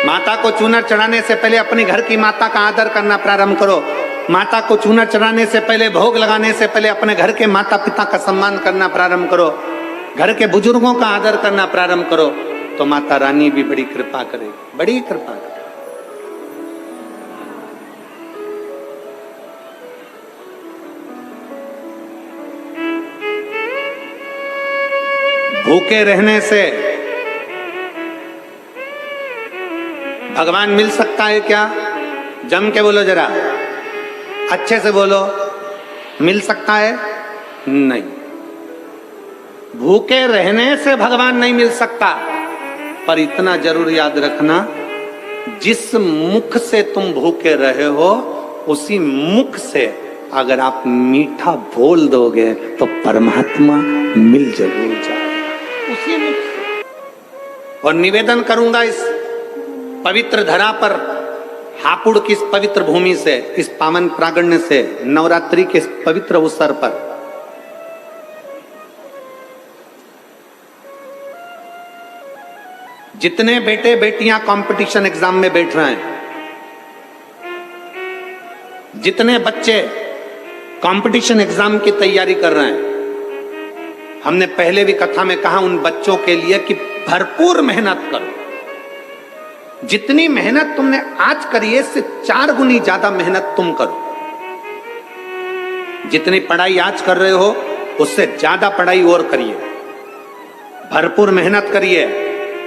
माता को चूनर चढ़ाने से पहले अपने घर की माता का आदर करना प्रारंभ करो। माता को चूनर चढ़ाने से पहले, भोग लगाने से पहले अपने घर के माता पिता का सम्मान करना प्रारंभ करो। घर के बुजुर्गों का आदर करना प्रारंभ करो, तो माता रानी भी बड़ी कृपा करेगी, बड़ी कृपा करेगी। भूखे रहने से भगवान मिल सकता है क्या? जम के बोलो जरा, अच्छे से बोलो, मिल सकता है? नहीं। भूखे रहने से भगवान नहीं मिल सकता, पर इतना जरूर याद रखना, जिस मुख से तुम भूखे रहे हो उसी मुख से अगर आप मीठा बोल दोगे तो परमात्मा मिल जरूर जाए उसी मुख से। और निवेदन करूंगा इस पवित्र धरा पर, हापुड़ की इस पवित्र भूमि से, इस पावन प्रांगण से, नवरात्रि के इस पवित्र अवसर पर, जितने बेटे बेटियां कंपटीशन एग्जाम में बैठ रहे हैं, जितने बच्चे कंपटीशन एग्जाम की तैयारी कर रहे हैं, हमने पहले भी कथा में कहा उन बच्चों के लिए कि भरपूर मेहनत करो। जितनी मेहनत तुमने आज करी है इससे 4 गुनी ज्यादा मेहनत तुम करो। जितनी पढ़ाई आज कर रहे हो उससे ज्यादा पढ़ाई और करिए, भरपूर मेहनत करिए,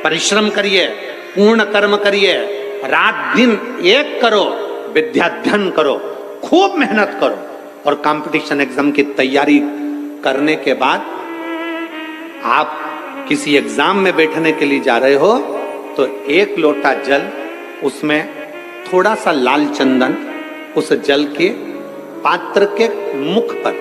परिश्रम करिए, पूर्ण कर्म करिए, रात दिन एक करो, विद्याध्ययन करो, खूब मेहनत करो। और कंपटीशन एग्जाम की तैयारी करने के बाद आप किसी एग्जाम में बैठने के लिए जा रहे हो तो 1 लोटा जल, उसमें थोड़ा सा लाल चंदन, उस जल के पात्र के मुख पर,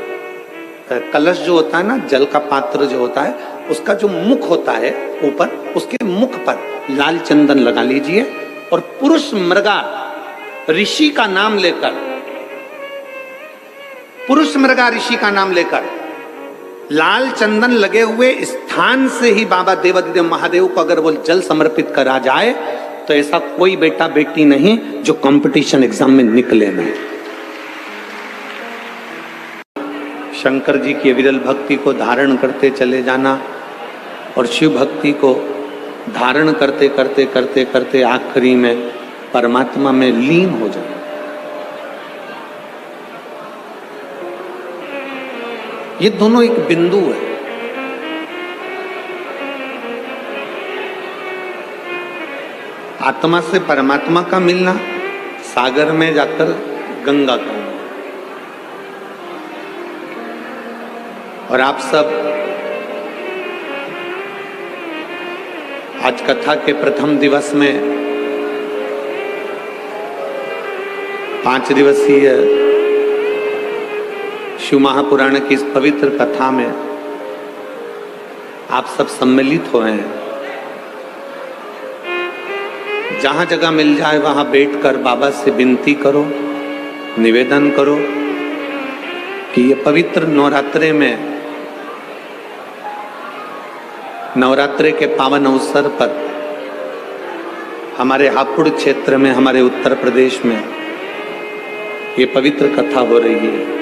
कलश जो होता है ना, जल का पात्र जो होता है, उसका जो मुख होता है ऊपर, उसके मुख पर लाल चंदन लगा लीजिए और पुरुष मृगा ऋषि का नाम लेकर, पुरुष मृगा ऋषि का नाम लेकर लाल चंदन लगे हुए स्थान से ही बाबा देवादिदेव महादेव को अगर वो जल समर्पित करा जाए तो ऐसा कोई बेटा बेटी नहीं जो कंपटीशन एग्जाम में निकले नहीं। शंकर जी की विरल भक्ति को धारण करते चले जाना और शिव भक्ति को धारण करते करते करते करते आखिरी में परमात्मा में लीन हो जाना। ये दोनों एक बिंदु है। आत्मा से परमात्मा का मिलना, सागर में जाकर गंगा का मिलना। और आप सब आज कथा के प्रथम दिवस में 5 दिवसीय शिव महापुराण की इस पवित्र कथा में आप सब सम्मिलित हुए हैं। जहां जगह मिल जाए वहां बैठकर बाबा से विनती करो, निवेदन करो कि ये पवित्र नवरात्रे में, नवरात्रे के पावन अवसर पर हमारे हापुड़ क्षेत्र में, हमारे उत्तर प्रदेश में ये पवित्र कथा हो रही है।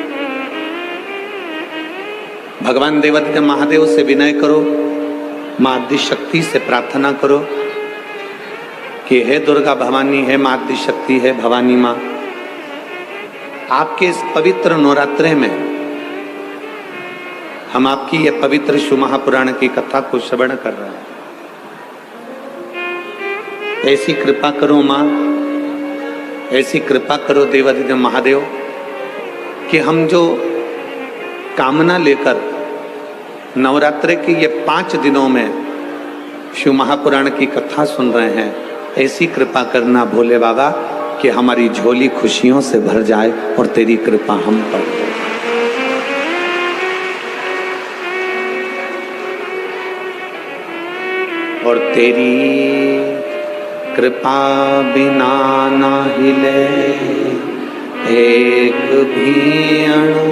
भगवान देवादिदेव महादेव से विनय करो, मां आदि शक्ति से प्रार्थना करो कि हे दुर्गा भवानी, हे मां आदि शक्ति, हे भवानी मां, आपके इस पवित्र नवरात्रे में हम आपकी ये पवित्र शिव महापुराण की कथा को श्रवण कर रहे हैं। ऐसी कृपा करो मां, ऐसी कृपा करो देवादिदेव महादेव कि हम जो कामना लेकर नवरात्रे के ये 5 दिनों में शिव महापुराण की कथा सुन रहे हैं, ऐसी कृपा करना भोले बाबा कि हमारी झोली खुशियों से भर जाए और तेरी कृपा हम पर हो। और तेरी कृपा बिना ना हिले एक भी अणु,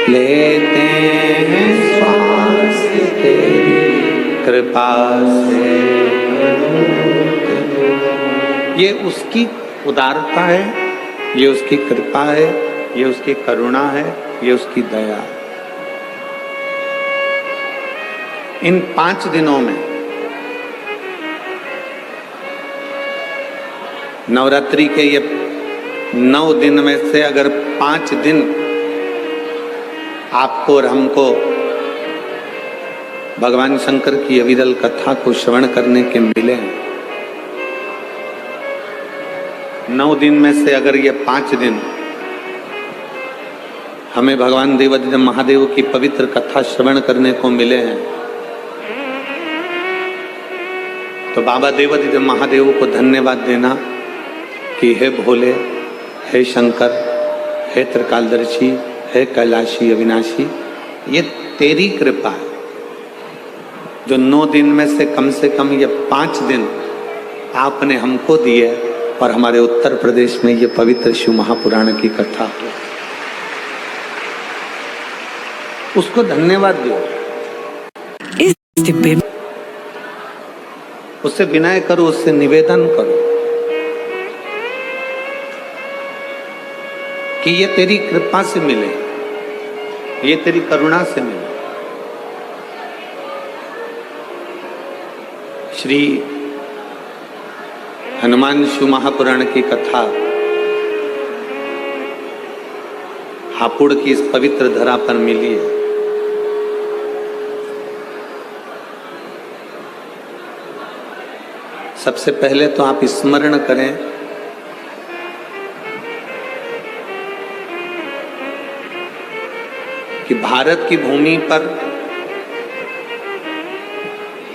लेते हैं श्वास तेरी कृपा से। ये उसकी उदारता है, ये उसकी कृपा है, ये उसकी करुणा है, ये उसकी दया है। इन 5 दिनों में नवरात्रि के ये 9 दिन में से अगर 5 दिन आपको और हमको भगवान शंकर की अविरल कथा को श्रवण करने के मिले हैं, 9 दिन में से अगर ये 5 दिन हमें भगवान देवाधिदेव महादेव की पवित्र कथा श्रवण करने को मिले हैं, तो बाबा देवाधिदेव महादेव को धन्यवाद देना कि हे भोले, हे शंकर, हे त्रिकालदर्शी, हे कैलाशी अविनाशी, ये तेरी कृपा है जो 9 दिन में से कम ये 5 दिन आपने हमको दिए और हमारे उत्तर प्रदेश में ये पवित्र शिव महापुराण की कथा हो, उसको धन्यवाद दो। उससे विनय करो, उससे निवेदन करो कि ये तेरी कृपा से मिले, ये तेरी करुणा से मिले। श्री हनुमान शिव महापुराण की कथा हापुड़ की इस पवित्र धरा पर मिली है। सबसे पहले तो आप स्मरण करें कि भारत की भूमि पर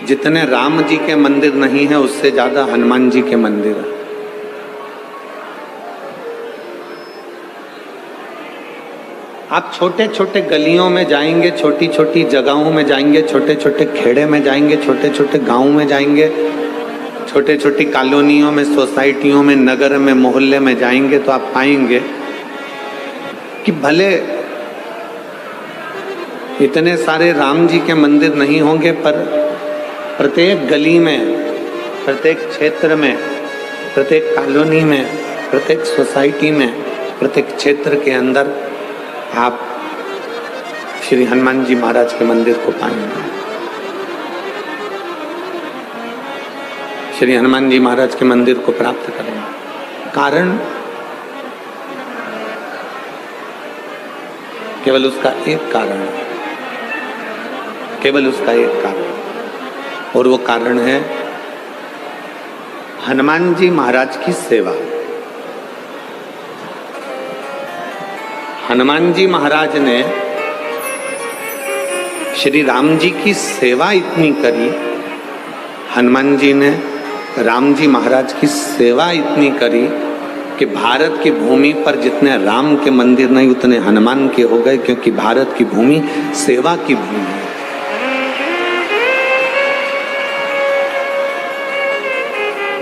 जितने राम जी के मंदिर नहीं है, उससे ज्यादा हनुमान जी के मंदिर है। आप छोटे छोटे गलियों में जाएंगे, छोटी छोटी जगहों में जाएंगे, छोटे छोटे खेड़े में जाएंगे, छोटे छोटे गांवों में जाएंगे, छोटे छोटी कॉलोनियों में, सोसाइटियों में, नगर में, मोहल्ले में जाएंगे तो आप पाएंगे कि भले इतने सारे राम जी के मंदिर नहीं होंगे, पर प्रत्येक गली में, प्रत्येक क्षेत्र में, प्रत्येक कॉलोनी में, प्रत्येक सोसाइटी में, प्रत्येक क्षेत्र के अंदर आप श्री हनुमान जी महाराज के मंदिर को पाएंगे। श्री हनुमान जी महाराज के मंदिर को प्राप्त करेंगे। कारण केवल उसका एक कारण है, केवल उसका एक कारण, और वो कारण है हनुमान जी महाराज की सेवा। हनुमान जी महाराज ने श्री राम जी की सेवा इतनी करी, हनुमान जी ने राम जी महाराज की सेवा इतनी करी कि भारत की भूमि पर जितने राम के मंदिर नहीं, उतने हनुमान के हो गए, क्योंकि भारत की भूमि सेवा की भूमि है।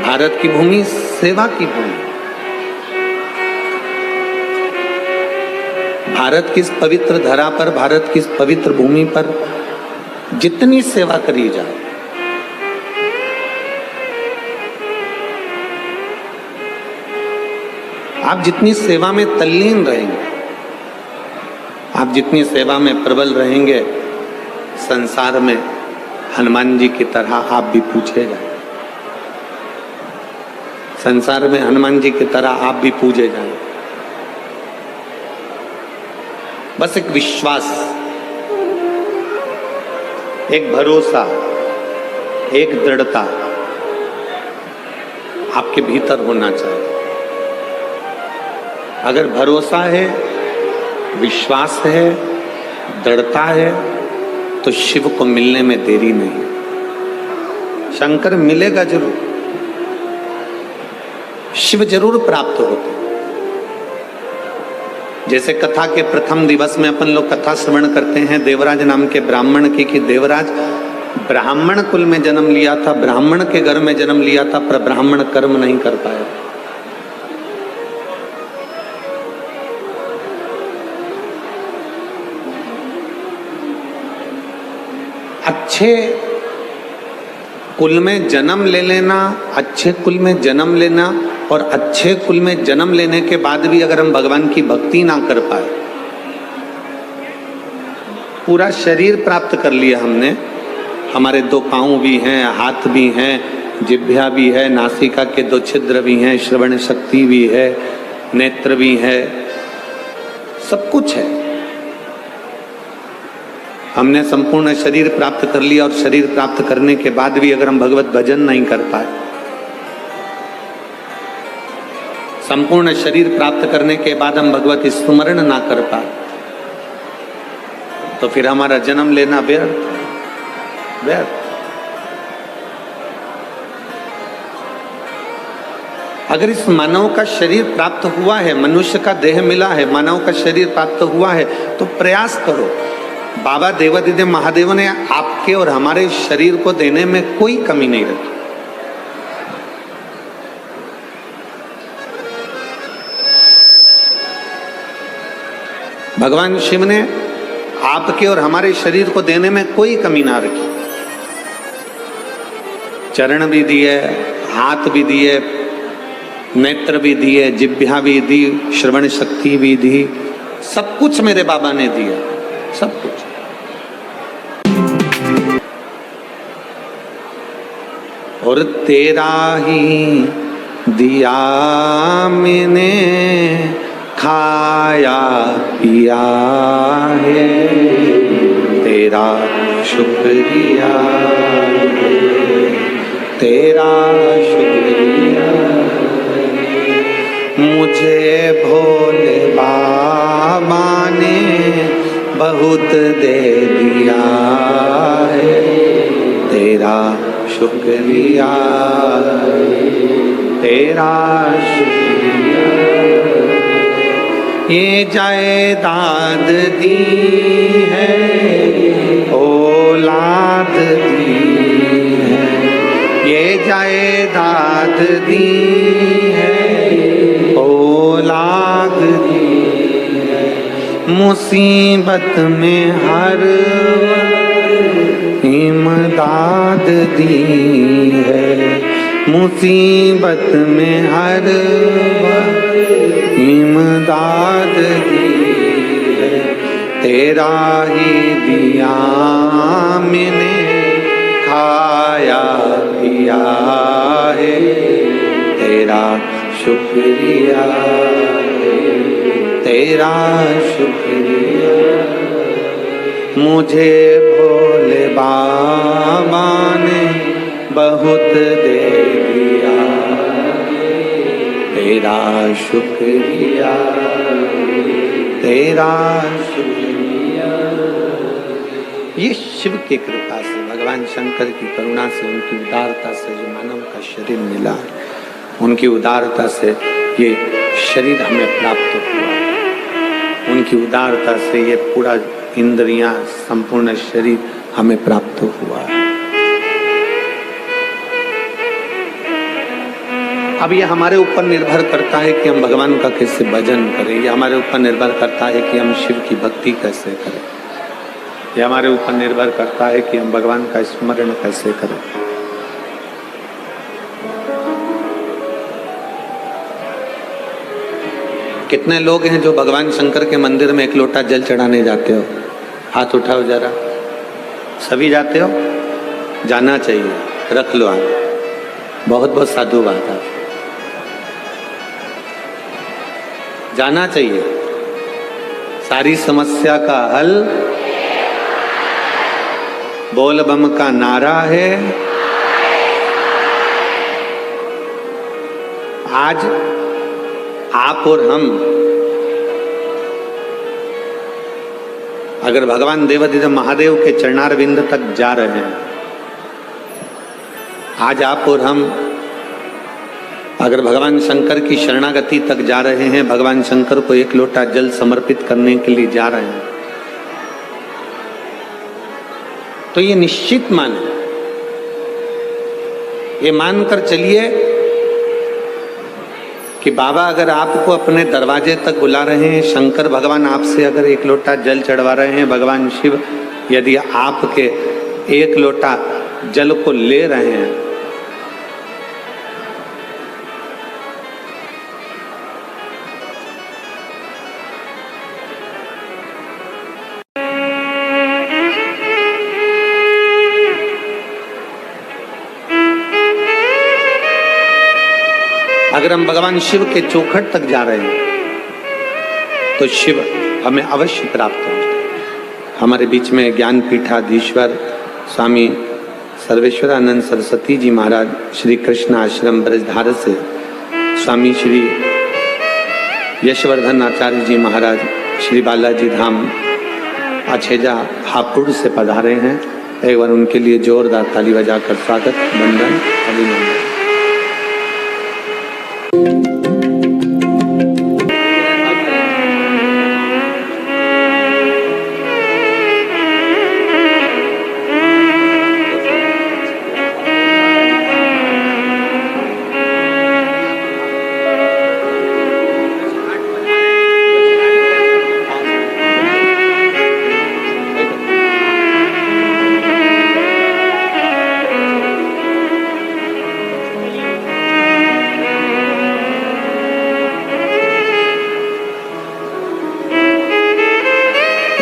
भारत की भूमि सेवा की भूमि। भारत की इस पवित्र धरा पर, भारत की इस पवित्र भूमि पर जितनी सेवा करी जाए, आप जितनी सेवा में तल्लीन रहेंगे, आप जितनी सेवा में प्रबल रहेंगे, संसार में हनुमान जी की तरह आप भी पूछे जाए, संसार में हनुमान जी की तरह आप भी पूजे जाए। बस एक विश्वास, एक भरोसा, एक दृढ़ता आपके भीतर होना चाहिए। अगर भरोसा है, विश्वास है, दृढ़ता है, तो शिव को मिलने में देरी नहीं। शंकर मिलेगा जरूर, शिव जरूर प्राप्त होते। जैसे कथा के प्रथम दिवस में अपन लोग कथा श्रवण करते हैं देवराज नाम के ब्राह्मण की, कि देवराज ब्राह्मण कुल में जन्म लिया था, ब्राह्मण के घर में जन्म लिया था, पर ब्राह्मण कर्म नहीं कर पाया। अच्छे कुल में जन्म ले लेना, अच्छे कुल में जन्म लेना, और अच्छे कुल में जन्म लेने के बाद भी अगर हम भगवान की भक्ति ना कर पाए, पूरा शरीर प्राप्त कर लिया हमने, हमारे 2 पाँव भी हैं, हाथ भी हैं, जिह्वा भी है, नासिका के 2 छिद्र भी हैं, श्रवण शक्ति भी है, नेत्र भी है, सब कुछ है, हमने संपूर्ण शरीर प्राप्त कर लिया, और शरीर प्राप्त करने के बाद भी अगर हम भगवत भजन नहीं कर पाए, संपूर्ण शरीर प्राप्त करने के बाद हम भगवत स्मरण ना कर पाए, तो फिर हमारा जन्म लेना व्यर्थ। अगर इस मानव का शरीर प्राप्त हुआ है, मनुष्य का देह मिला है, मानव का शरीर प्राप्त हुआ है, तो प्रयास करो। बाबा देवादिदेव महादेव ने आपके और हमारे शरीर को देने में कोई कमी नहीं रखी। भगवान शिव ने आपके और हमारे शरीर को देने में कोई कमी ना रखी। चरण भी दिए, हाथ भी दिए, नेत्र भी दिए, जिह्वा भी दी, श्रवण शक्ति भी दी, सब कुछ मेरे बाबा ने दिया, सब कुछ। और तेरा ही दिया मैंने खाया पिया है, तेरा शुक्रिया, तेरा शुक्रिया, मुझे भोले बाबा ने बहुत दे दिया है, तेरा शुक्रिया, तेरा शुक्रिया। ये जायदाद दी है, औलाद दी है, ये जायदाद दी है, औलाद दी है, मुसीबत में हर इमदाद दी है, मुसीबत में हर इमदाद दी है, तेरा ही दिया मैंने खाया पिया है, तेरा शुक्रिया, तेरा शुक्रिया, मुझे भोले बाबा ने बहुत दे दिया, तेरा शुक्रिया, तेरा शुक्रिया। ये शिव की कृपा से, भगवान शंकर की करुणा से, उनकी उदारता से जो मानव का शरीर मिला, उनकी उदारता से ये शरीर हमें प्राप्त हुआ, उनकी उदारता से ये पूरा इंद्रियां, संपूर्ण शरीर हमें प्राप्त हुआ है। अब ये हमारे ऊपर निर्भर करता है कि हम भगवान का कैसे भजन करें, ये हमारे ऊपर निर्भर करता है कि हम शिव की भक्ति कैसे करें, ये हमारे ऊपर निर्भर करता है कि हम भगवान का स्मरण कैसे करें। कितने लोग हैं जो भगवान शंकर के मंदिर में 1 लोटा जल चढ़ाने जाते हो? हाथ उठाओ जरा। सभी जाते हो? जाना चाहिए, रख लो हाथ। बहुत बहुत साधु बात है, जाना चाहिए। सारी समस्या का हल बोल बम का नारा है। आज आप और हम अगर भगवान देवादिदेव महादेव के चरणारविंद तक जा रहे हैं, आज आप और हम अगर भगवान शंकर की शरणागति तक जा रहे हैं, भगवान शंकर को 1 लोटा जल समर्पित करने के लिए जा रहे हैं, तो ये निश्चित माने, ये मानकर चलिए कि बाबा अगर आपको अपने दरवाजे तक बुला रहे हैं, शंकर भगवान आपसे अगर 1 लोटा जल चढ़वा रहे हैं, भगवान शिव यदि आपके 1 लोटा जल को ले रहे हैं। अगर हम भगवान शिव के चौखट तक जा रहे हैं तो शिव हमें अवश्य प्राप्त हो। हमारे बीच में ज्ञान पीठाधीश्वर स्वामी सर्वेश्वरानंद सरस्वती जी महाराज श्री कृष्ण आश्रम ब्रजधार से स्वामी श्री यशवर्धन आचार्य जी महाराज श्री बालाजी धाम अछेजा हापुड़ से पधारे हैं। एक बार उनके लिए जोरदार ताली बजाकर स्वागत वंदन अभिनंदन।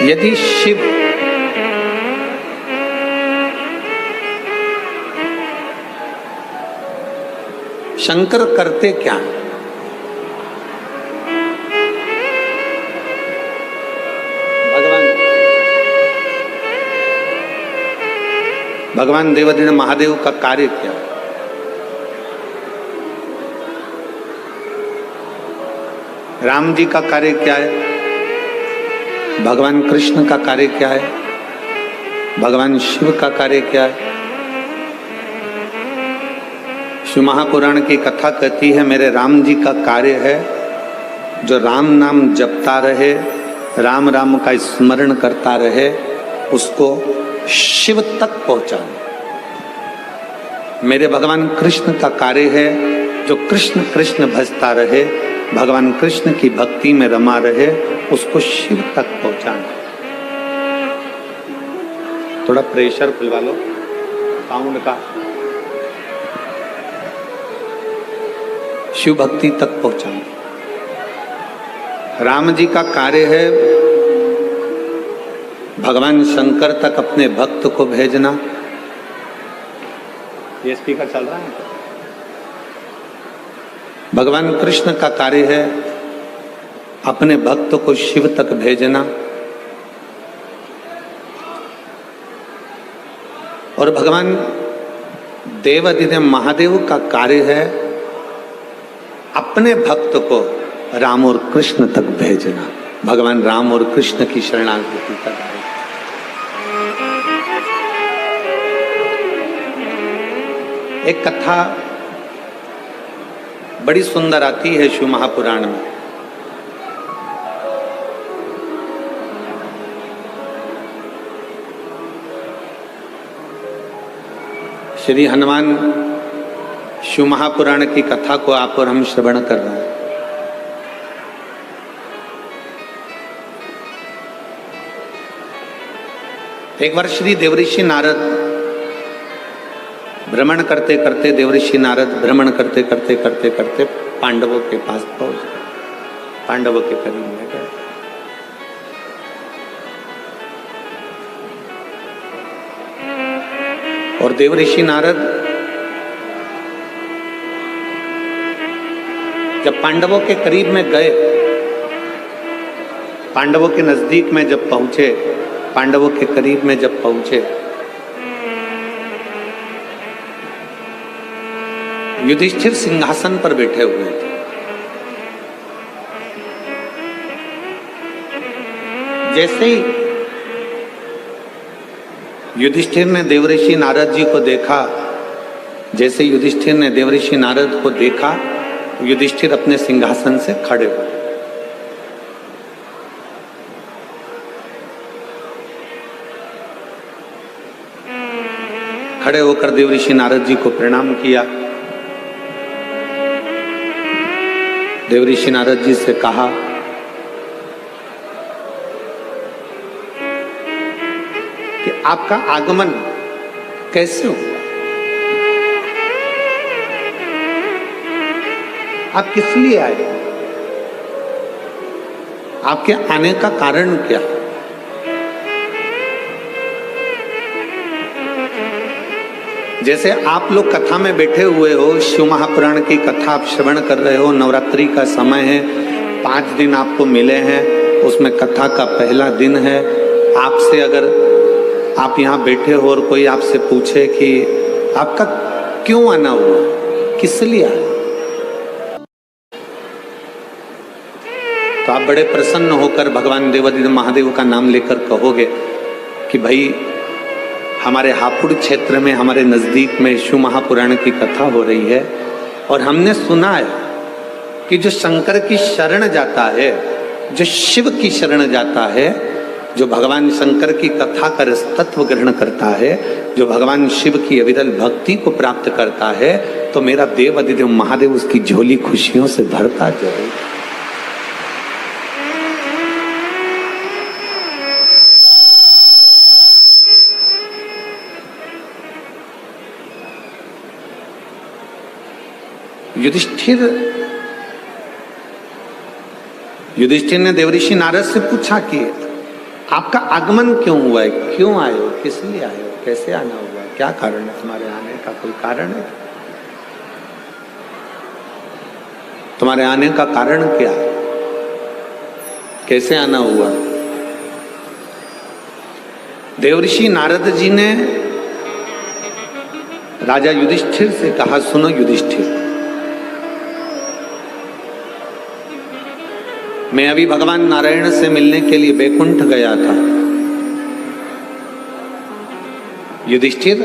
यदि शिव शंकर करते क्या? भगवान देवादिदेव महादेव का कार्य क्या? राम जी का कार्य क्या है? भगवान कृष्ण का कार्य क्या है? भगवान शिव का कार्य क्या है? शिव महापुराण की कथा कहती है मेरे राम जी का कार्य है जो राम नाम जपता रहे, राम राम का स्मरण करता रहे, उसको शिव तक पहुंचाना। मेरे भगवान कृष्ण का कार्य है जो कृष्ण कृष्ण भजता रहे, भगवान कृष्ण की भक्ति में रमा रहे, उसको शिव तक पहुंचाना। थोड़ा प्रेशर खुलवा लो साउंड का। शिव भक्ति तक पहुंचाना। राम जी का कार्य है भगवान शंकर तक अपने भक्त को भेजना। ये स्पीकर चल रहा है। भगवान कृष्ण का कार्य है अपने भक्त को शिव तक भेजना। और भगवान देवादिदेव महादेव का कार्य है अपने भक्त को राम और कृष्ण तक भेजना। भगवान राम और कृष्ण की शरणागति तक। एक कथा बड़ी सुंदर आती है शिव महापुराण में। श्री हनुमान शिव महापुराण की कथा को आप और हम श्रवण कर रहे हैं। एक बार श्री देवऋषि नारद भ्रमण करते करते भ्रमण करते करते पांडवों के पास पहुंच गए। पांडवों के करीब में गए। और देवऋषि नारद जब पांडवों के करीब में गए, पांडवों के नजदीक में जब पहुंचे, पांडवों के करीब में जब पहुंचे, युधिष्ठिर सिंहासन पर बैठे हुए थे। जैसे ही युधिष्ठिर ने देवऋषि नारद जी को देखा, जैसे युधिष्ठिर ने देवऋषि नारद को देखा, युधिष्ठिर अपने सिंहासन से खड़े हुए। खड़े होकर देवऋषि नारद जी को प्रणाम किया। देवऋषि नारद जी से कहा कि आपका आगमन कैसे हो? आप किस लिए आए? आपके आने का कारण क्या? जैसे आप लोग कथा में बैठे हुए हो, शिव महापुराण की कथा आप श्रवण कर रहे हो, नवरात्रि का समय है, 5 दिन आपको मिले हैं, उसमें कथा का पहला दिन है। आपसे अगर आप यहाँ बैठे हो और कोई आपसे पूछे कि आपका क्यों आना हुआ, किस लिए आए, तो आप बड़े प्रसन्न होकर भगवान देवादिदेव महादेव का नाम लेकर कहोगे कि भाई हमारे हापुड़ क्षेत्र में, हमारे नजदीक में शिव महापुराण की कथा हो रही है और हमने सुना है कि जो शंकर की शरण जाता है, जो शिव की शरण जाता है, जो भगवान शंकर की कथा का तत्व ग्रहण करता है, जो भगवान शिव की अविरल भक्ति को प्राप्त करता है, तो मेरा देव अधिदेव महादेव उसकी झोली खुशियों से भरता जरूर। युधिष्ठिर ने देवऋषि नारद से पूछा कि आपका आगमन क्यों हुआ है, क्यों आए हो, किस लिए आए हो, कैसे आना हुआ, क्या कारण है तुम्हारे आने का, कोई कारण है? तुम्हारे आने का कारण क्या है, कैसे आना हुआ? देवऋषि नारद जी ने राजा युधिष्ठिर से कहा, सुनो युधिष्ठिर, मैं अभी भगवान नारायण से मिलने के लिए बैकुंठ गया था। युधिष्ठिर,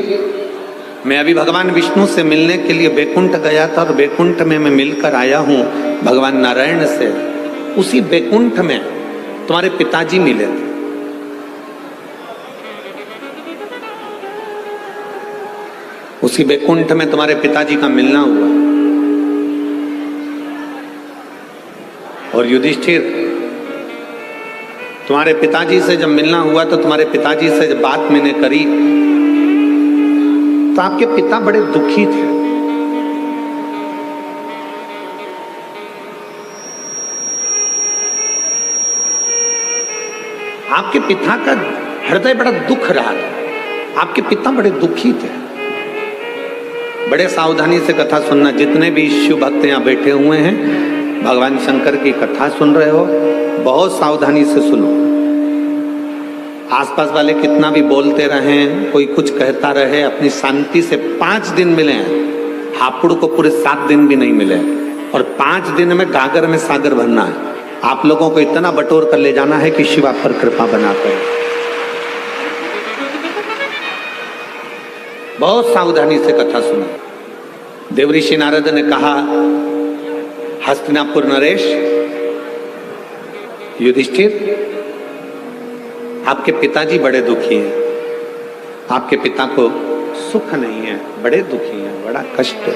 मैं अभी भगवान विष्णु से मिलने के लिए बैकुंठ गया था और बैकुंठ में मैं मिलकर आया हूं भगवान नारायण से। उसी बैकुंठ में तुम्हारे पिताजी मिले थे। उसी बैकुंठ में तुम्हारे पिताजी का मिलना हुआ। और युधिष्ठिर, तुम्हारे पिताजी से जब मिलना हुआ तो तुम्हारे पिताजी से जब बात मैंने करी तो आपके पिता बड़े दुखी थे। आपके पिता का हृदय बड़ा दुख रहा था, आपके पिता बड़े दुखी थे। बड़े सावधानी से कथा सुनना, जितने भी शिव भक्त यहाँ बैठे हुए हैं, भगवान शंकर की कथा सुन रहे हो, बहुत सावधानी से सुनो। आसपास वाले कितना भी बोलते रहें, कोई कुछ कहता रहे, अपनी शांति से 5 दिन मिले हैं। हापुड़ को पूरे 7 दिन भी नहीं मिले और 5 दिन में गागर में सागर भरना है। आप लोगों को इतना बटोर कर ले जाना है कि शिव आप पर कृपा बनाते हैं। बहुत सावधानी से कथा सुनो। देवऋषि नारद ने कहा, हस्तिनापुर नरेश, युधिष्ठिर, आपके पिताजी बड़े दुखी हैं, आपके पिता को सुख नहीं है, बड़े दुखी हैं, बड़ा कष्ट है,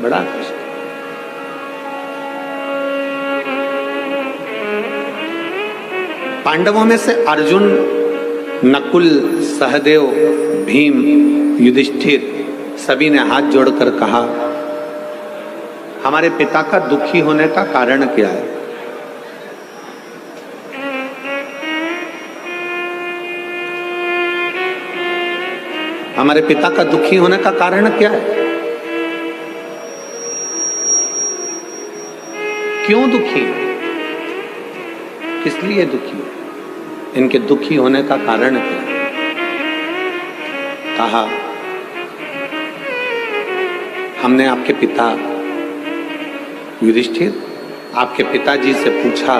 बड़ा कष्ट। पांडवों में से अर्जुन, नकुल, सहदेव, भीम, युधिष्ठिर सभी ने हाथ जोड़कर कहा, हमारे पिता का दुखी होने का कारण क्या है? हमारे पिता का दुखी होने का कारण क्या है? क्यों दुखी? किस लिए दुखी? इनके दुखी होने का कारण क्या है? कहा, हमने आपके पिता युधिष्ठिर, आपके पिताजी से पूछा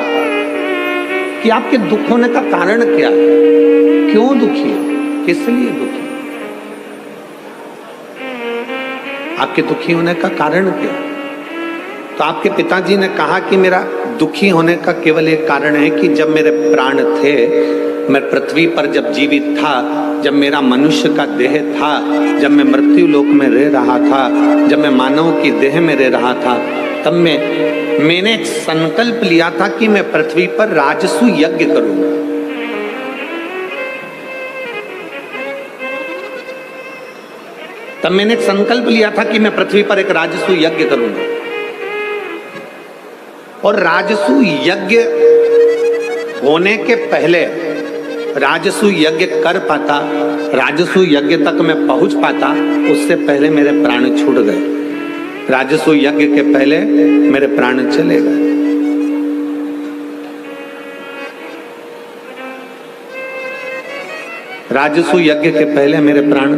कि आपके दुख होने का कारण क्या है, क्यों दुखी है, किस लिए दुखी? आपके दुखी होने का कारण क्या? तो आपके पिताजी ने कहा कि मेरा दुखी होने का केवल एक कारण है कि जब मेरे प्राण थे, मैं पृथ्वी पर जब जीवित था, जब मेरा मनुष्य का देह था, जब मैं मृत्यु लोक में रह रहा था, जब मैं मानव की देह में रह रहा था, तब मैंने एक संकल्प लिया था कि मैं पृथ्वी पर राजसु यज्ञ करूंगा। तब मैंने एक संकल्प लिया था कि मैं पृथ्वी पर एक राजसु यज्ञ करूंगा। और राजसू यज्ञ होने के पहले राजसू यज्ञ कर पाता, राजसू यज्ञ तक मैं पहुंच पाता, उससे पहले मेरे प्राण छूट गए। राजसू यज्ञ के पहले मेरे प्राण चले गए। राजसू यज्ञ के पहले मेरे प्राण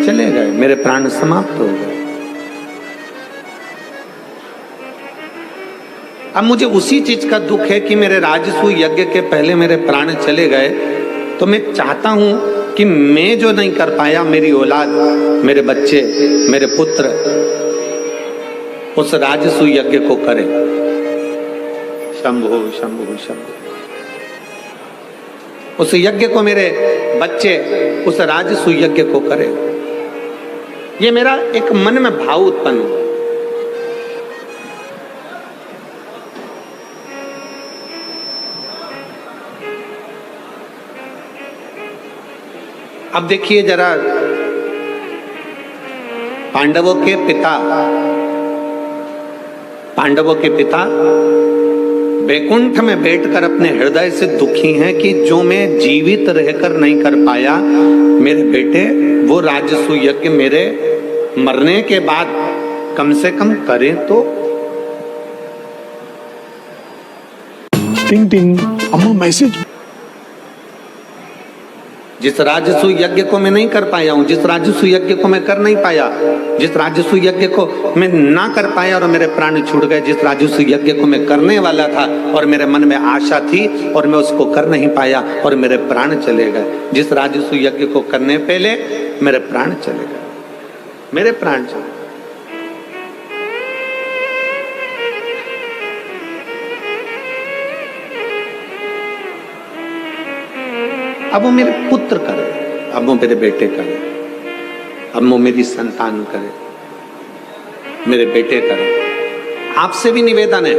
चले गए, मेरे प्राण समाप्त हो गए। अब मुझे उसी चीज का दुख है कि मेरे राजसू यज्ञ के पहले मेरे प्राण चले गए, तो मैं चाहता हूं कि मैं जो नहीं कर पाया, मेरी औलाद, मेरे बच्चे, मेरे पुत्र उस राजसू यज्ञ को करें। शंभो शंभो शंभो। उस यज्ञ को मेरे बच्चे उस राजसू यज्ञ को करें। ये मेरा एक मन में भाव उत्पन्न हुआ। अब देखिए जरा, पांडवों के पिता वैकुंठ में बैठकर अपने हृदय से दुखी हैं कि जो मैं जीवित रहकर नहीं कर पाया, मेरे बेटे वो राजसू यज्ञ मेरे मरने के बाद कम से कम करें तो। टिंग टिंग, अम्मा मैसेज। जिस राजसू यज्ञ को मैं नहीं कर पाया हूं, जिस राजसू यज्ञ को मैं कर नहीं पाया, जिस राजसू यज्ञ को मैं ना कर पाया और मेरे प्राण छूट गए, जिस राजसू यज्ञ को मैं करने वाला था और मेरे मन में आशा थी और मैं उसको कर नहीं पाया और मेरे प्राण चले गए, जिस राजसू यज्ञ को करने पहले मेरे प्राण चले गए, मेरे प्राण चले गए। अब वो मेरे पुत्र करे, अब वो मेरे बेटे करे, अब वो मेरी संतान करे, मेरे बेटे करे। आपसे भी निवेदन है,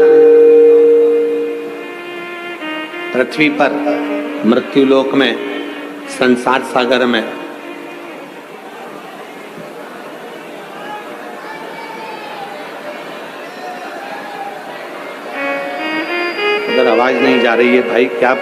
पृथ्वी पर मृत्यु लोक में, संसार सागर में अगर आवाज नहीं जा रही है भाई, क्या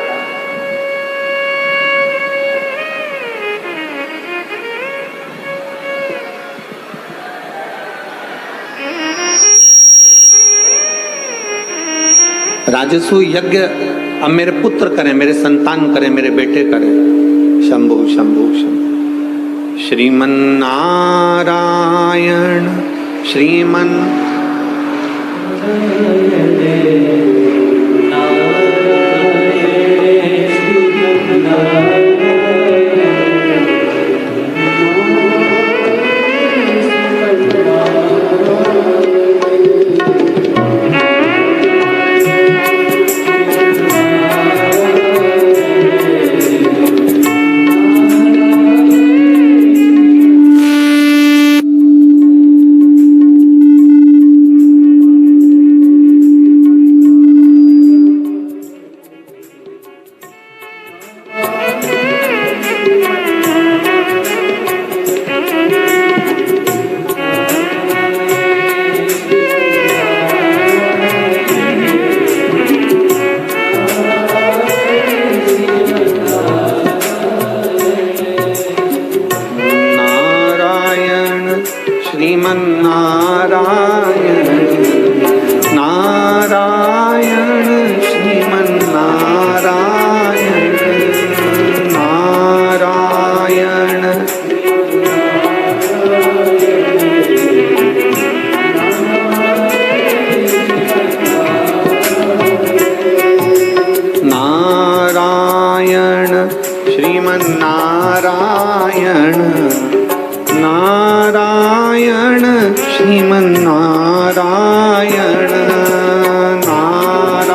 राजसू यज्ञ अब मेरे पुत्र करें, मेरे संतान करें, मेरे बेटे करें। शंभु शंभु शंभु। श्रीमन नारायण श्रीमन श्रीमन्नारायण नारायण श्रीमन्नारायण नारायण।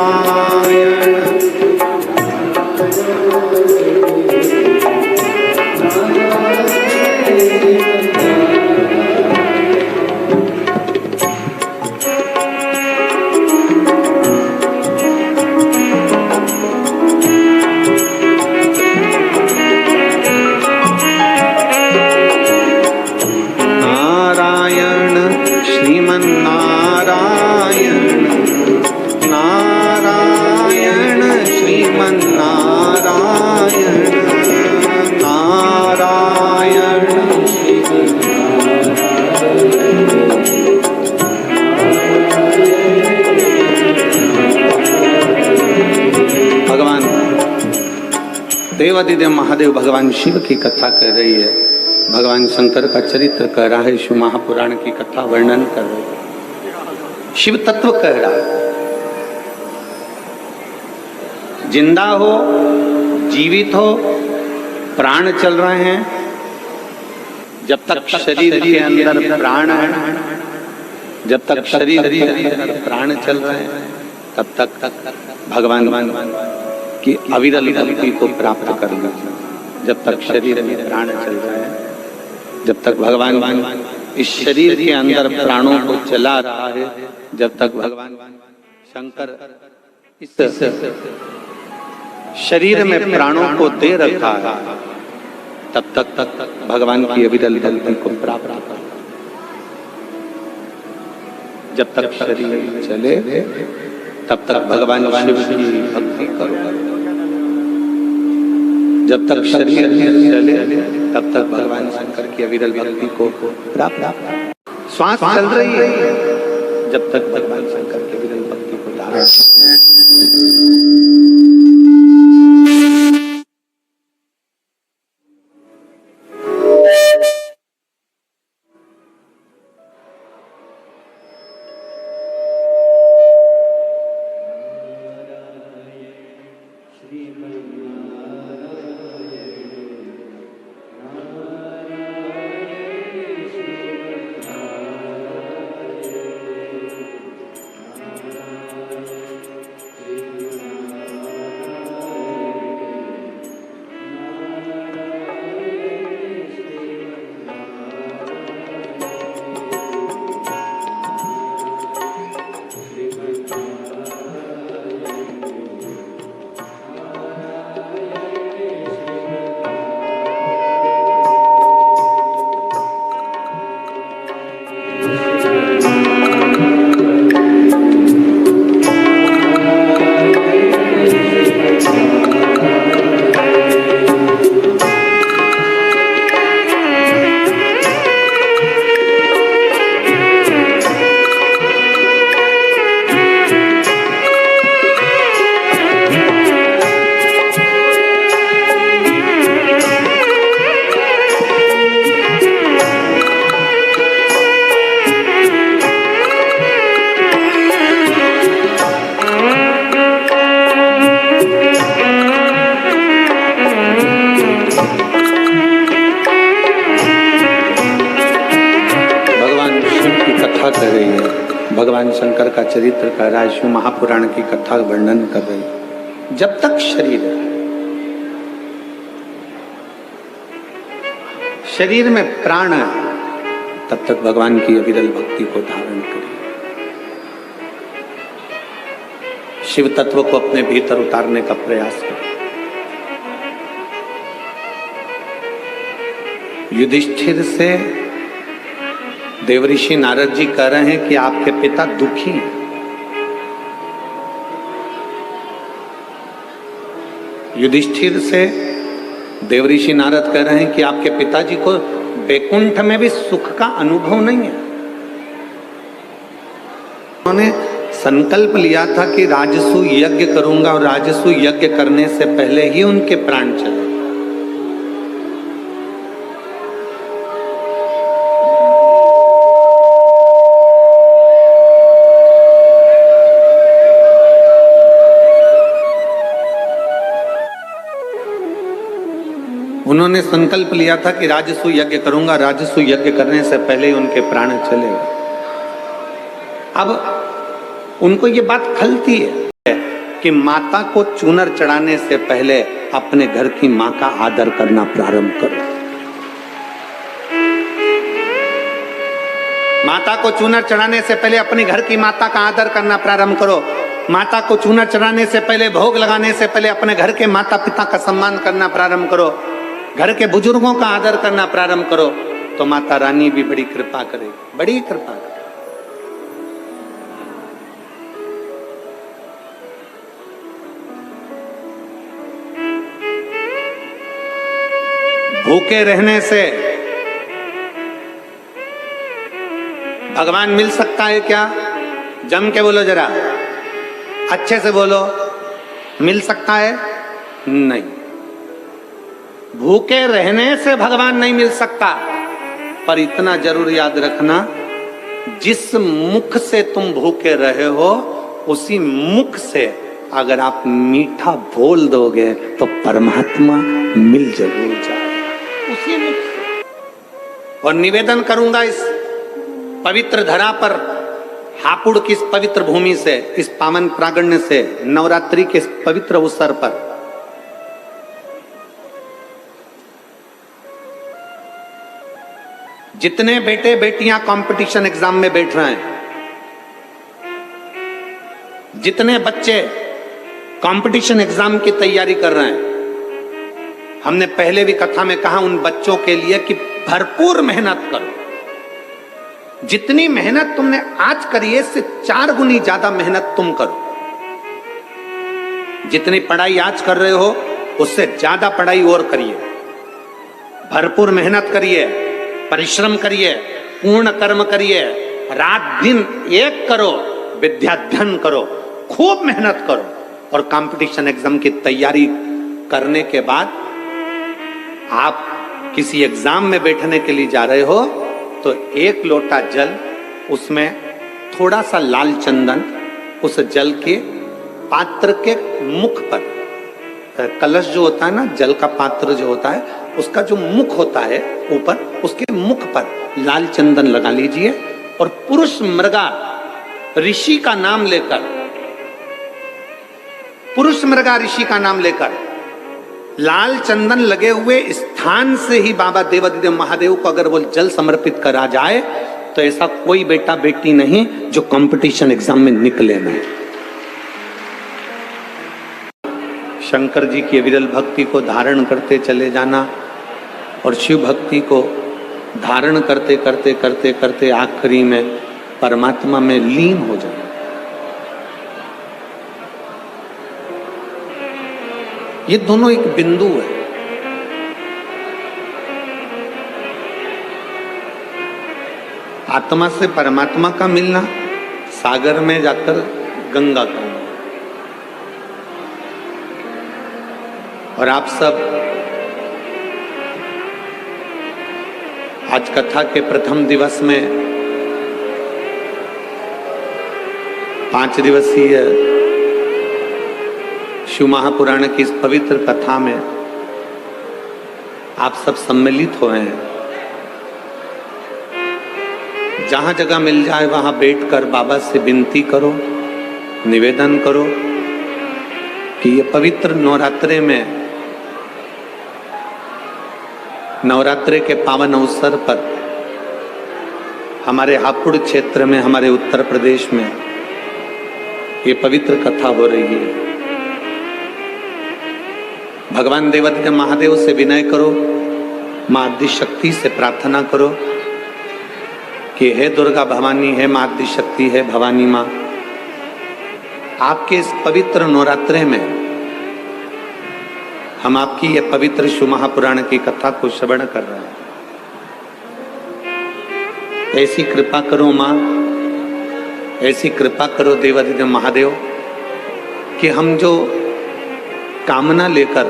श्रीमन देवादिदेव महादेव भगवान शिव की कथा कर रही है, भगवान शंकर का चरित्र कह रहा है, शिव महापुराण की कथा वर्णन कर रही है, शिव तत्व कह रहा है। जिंदा हो, जीवित हो, प्राण चल रहे हैं, जब तक शरीर के अंदर प्राण है, जब तक शरीर के अंदर प्राण चल रहे हैं, तब तक भगवान की अविरल भक्ति को प्राप्त करना। जब तक शरीर में प्राण चल रहे हैं, जब तक भगवान इस शरीर के अंदर प्राणों को चला रहा है, जब तक भगवान शंकर इस शरीर में प्राणों को दे रखा है, तब तक भगवान की अविरल भक्ति को प्राप्त कर। जब तक शरीर चले तब तक भगवान शिव की भक्ति करो। जब तक शरीर चले तब तक भगवान शंकर की अविरल भक्ति को प्राप्त। श्वास चल रही है, जब तक भगवान शंकर की अविरल भक्ति को धारण। भगवान शंकर का चरित्र कर रहा है, शिव महापुराण की कथा वर्णन कर रही है। जब तक शरीर में प्राण है, तब तक भगवान की अविरल भक्ति को धारण करें। शिव तत्व को अपने भीतर उतारने का प्रयास करें। युधिष्ठिर से देवऋषि नारद जी कह रहे हैं कि आपके पिता दुखी हैं। युधिष्ठिर से देवऋषि नारद कह रहे हैं कि आपके पिताजी को वैकुंठ में भी सुख का अनुभव नहीं है। उन्होंने संकल्प लिया था कि राजसु यज्ञ करूंगा, और राजसु यज्ञ करने से पहले ही उनके प्राण चले। उन्होंने संकल्प लिया था कि राजसु यज्ञ करूंगा, राजसु यज्ञ करने से पहले ही उनके प्राण चले। अब उनको ये बात खलती है कि माता को चूनर चढ़ाने से पहले अपने घर की मां का आदर करना प्रारंभ करो। माता को चूनर चढ़ाने से पहले अपने घर की माता का आदर करना प्रारंभ करो। माता को चूनर चढ़ाने से पहले, भोग लगाने से पहले अपने घर के माता पिता का सम्मान करना प्रारंभ करो। घर के बुजुर्गों का आदर करना प्रारंभ करो, तो माता रानी भी बड़ी कृपा करे, बड़ी कृपा करे। भूखे रहने से भगवान मिल सकता है क्या? जम के बोलो जरा, अच्छे से बोलो, मिल सकता है? नहीं। भूखे रहने से भगवान नहीं मिल सकता, पर इतना जरूर याद रखना, जिस मुख से तुम भूखे रहे हो उसी मुख से अगर आप मीठा बोल दोगे तो परमात्मा मिल जरूर जाए उसी मुख से। और निवेदन करूंगा इस पवित्र धरा पर, हापुड़ की इस पवित्र भूमि से, इस पावन प्रांगण से, नवरात्रि के इस पवित्र अवसर पर, जितने बेटे बेटियां कंपटीशन एग्जाम में बैठ रहे हैं, जितने बच्चे कंपटीशन एग्जाम की तैयारी कर रहे हैं, हमने पहले भी कथा में कहा उन बच्चों के लिए कि भरपूर मेहनत करो। जितनी मेहनत तुमने आज करी है इससे 4 गुनी ज्यादा मेहनत तुम करो। जितनी पढ़ाई आज कर रहे हो उससे ज्यादा पढ़ाई और करिए, भरपूर मेहनत करिए, परिश्रम करिए, पूर्ण कर्म करिए, रात दिन एक करो, विद्याध्ययन करो, खूब मेहनत करो। और कंपटीशन एग्जाम की तैयारी करने के बाद आप किसी एग्जाम में बैठने के लिए जा रहे हो तो 1 लोटा जल, उसमें थोड़ा सा लाल चंदन, उस जल के पात्र के मुख पर, कलश जो होता है ना, जल का पात्र जो होता है उसका जो मुख होता है ऊपर, उसके मुख पर लाल चंदन लगा लीजिए और पुरुष मृगा ऋषि का नाम लेकर, पुरुष मृगा ऋषि का नाम लेकर लाल चंदन लगे हुए स्थान से ही बाबा देवादिदेव महादेव को अगर वो जल समर्पित करा जाए तो ऐसा कोई बेटा बेटी नहीं जो कंपटीशन एग्जाम में निकले नहीं। शंकर जी की विरल भक्ति को धारण करते चले जाना और शिव भक्ति को धारण करते करते करते करते आखिरी में परमात्मा में लीन हो जाना। ये दोनों एक बिंदु है। आत्मा से परमात्मा का मिलना, सागर में जाकर गंगा का मिलना। और आप सब आज कथा के प्रथम दिवस में 5 दिवसीय शिव महापुराण की इस पवित्र कथा में आप सब सम्मिलित हुए हैं। जहां जगह मिल जाए वहां बैठकर बाबा से विनती करो, निवेदन करो कि ये पवित्र नवरात्रे में, नवरात्रे के पावन अवसर पर हमारे हापुड़ क्षेत्र में, हमारे उत्तर प्रदेश में ये पवित्र कथा हो रही है। भगवान देवादिदेव महादेव से विनय करो, मां आदिशक्ति से प्रार्थना करो कि हे दुर्गा भवानी, है मां आदिशक्ति, है भवानी मां, आपके इस पवित्र नवरात्रे में हम आपकी ये पवित्र शिव महापुराण की कथा को श्रवण कर रहे हैं। ऐसी कृपा करो मां, ऐसी कृपा करो देवादिदेव महादेव कि हम जो कामना लेकर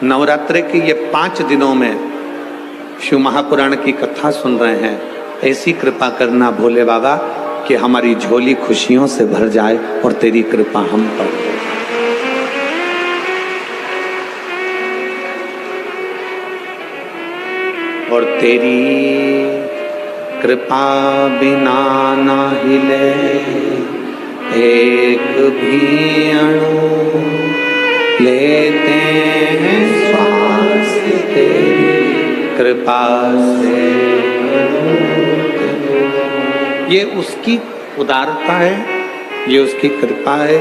नवरात्रे के ये 5 दिनों में शिव महापुराण की कथा सुन रहे हैं, ऐसी कृपा करना भोले बाबा कि हमारी झोली खुशियों से भर जाए और तेरी कृपा हम पर हो। और तेरी कृपा बिना ना हिले एक भी अणु, लेते हैं श्वास तेरी कृपा से। ये उसकी उदारता है, ये उसकी कृपा है,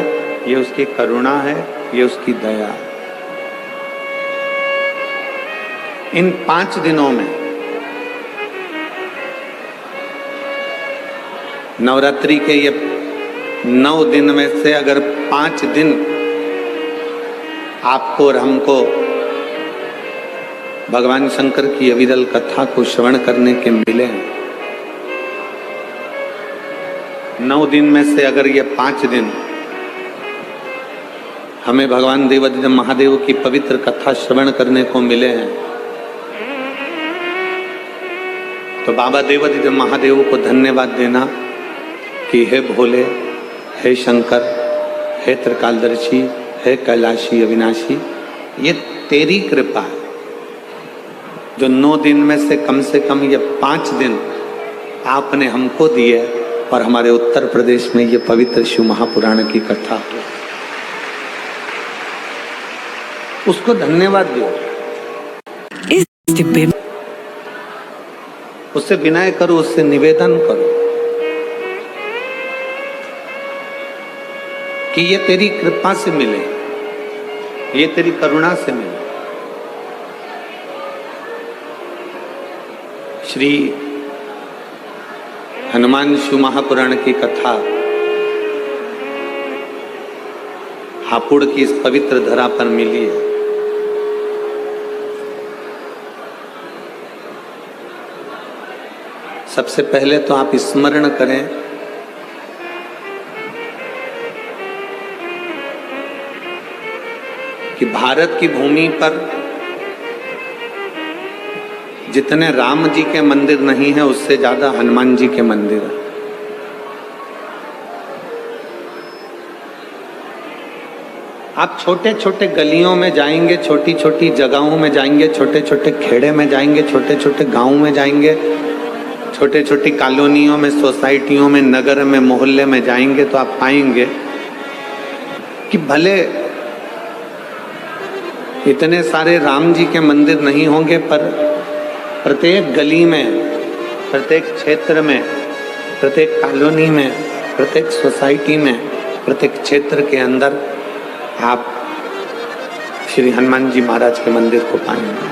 ये उसकी करुणा है, ये उसकी दया है। इन 5 दिनों में नवरात्रि के ये 9 दिन में से अगर 5 दिन आपको और हमको भगवान शंकर की अविरल कथा को श्रवण करने के मिले, 9 दिन में से अगर ये 5 दिन हमें भगवान देवाधिदेव महादेव की पवित्र कथा श्रवण करने को मिले हैं, तो बाबा देवाधिदेव महादेव को धन्यवाद देना कि हे भोले, हे शंकर, हे त्रिकालदर्शी, हे कैलाशी अविनाशी, ये तेरी कृपा है जो 9 दिन में से कम ये 5 दिन आपने हमको दिए और हमारे उत्तर प्रदेश में ये पवित्र शिव महापुराण की कथा हो, उसको धन्यवाद दो। इस डिब्बे उससे विनय करो, उससे निवेदन करो कि ये तेरी कृपा से मिले, ये तेरी करुणा से मिले। श्री हनुमान शिव महापुराण की कथा हापुड़ की इस पवित्र धरा पर मिली है। सबसे पहले तो आप स्मरण करें कि भारत की भूमि पर जितने राम जी के मंदिर नहीं है, उससे ज्यादा हनुमान जी के मंदिर है। आप छोटे छोटे गलियों में जाएंगे, छोटी छोटी जगहों में जाएंगे, छोटे छोटे खेड़े में जाएंगे, छोटे छोटे गांवों में जाएंगे, छोटे छोटी कॉलोनियों में, सोसाइटियों में, नगर में, मोहल्ले में जाएंगे तो आप पाएंगे कि भले इतने सारे राम जी के मंदिर नहीं होंगे, पर प्रत्येक गली में, प्रत्येक क्षेत्र में, प्रत्येक कॉलोनी में, प्रत्येक सोसाइटी में, प्रत्येक क्षेत्र के अंदर आप श्री हनुमान जी महाराज के मंदिर को पाएंगे।